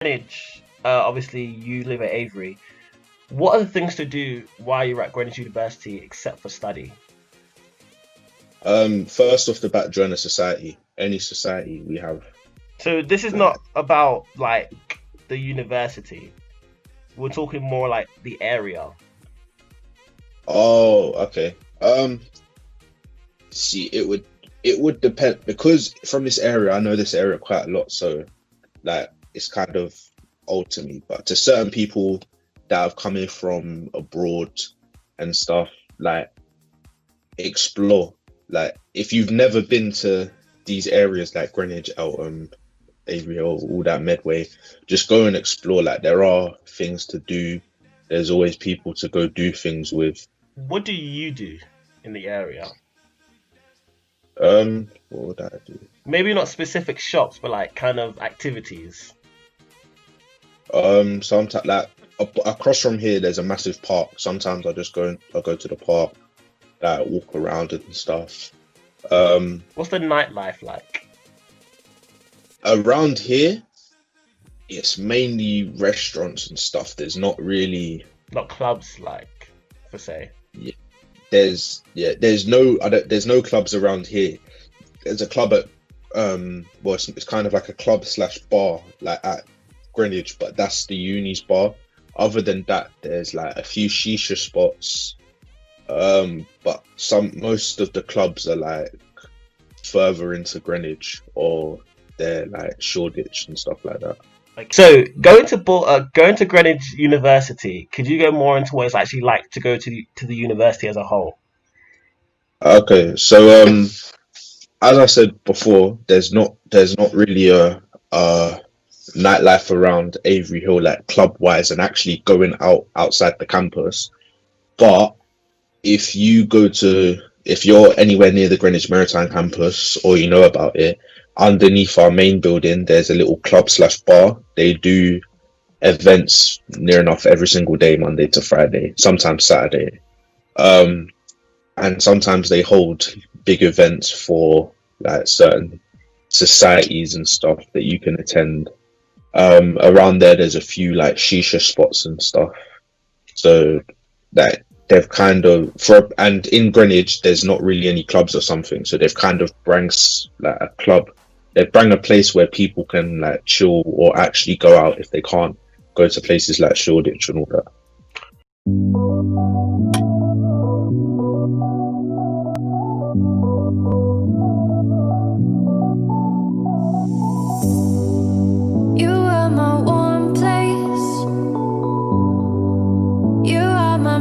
Greenwich, obviously you live at Avery. What are the things to do while you're at Greenwich University except for study? First off the bat, join a society. Any society we have. So this is Like, not about like the university. We're talking more like the area. oh, okay. See, it would depend because from this area, I know this area quite a lot, so like it's kind of old to me. But to certain people that have come in from abroad and stuff, like explore. Like if you've never been to these areas like Greenwich, Eltham, Avery, all that Medway, just go and explore. Like there are things to do. There's always people to go do things with. What do you do in the area? What would I do? Maybe not specific shops, but like kind of activities. Sometimes like across from here, there's a massive park. Sometimes I go to the park, like walk around and stuff. Um, What's the nightlife like? Around here, it's mainly restaurants and stuff. There's not really. Not clubs like, per se. Yeah, there's no there's no clubs around here. There's a club at well, it's kind of like a club slash bar like at Greenwich, but that's the uni's bar. Other than that, there's like a few shisha spots. But most of the clubs are like further into Greenwich or they're like Shoreditch and stuff like that. Like, so going to Greenwich University, could you go more into what it's actually like to go to the university as a whole? Okay, so as I said before, there's not really a nightlife around Avery Hill like club wise and actually going outside the campus. But if you're anywhere near the Greenwich Maritime campus or you know about it, underneath our main building, there's a little club slash bar. They do events near enough every single day, Monday to Friday, sometimes Saturday. Um, and sometimes they hold big events for like certain societies and stuff that you can attend. Around there, there's a few like shisha spots and stuff. So that they've kind of and in Greenwich there's not really any clubs or something, so they've kind of like a club. They've bring a place where people can like chill or actually go out if they can't go to places like Shoreditch and all that. You are my warm place. You are my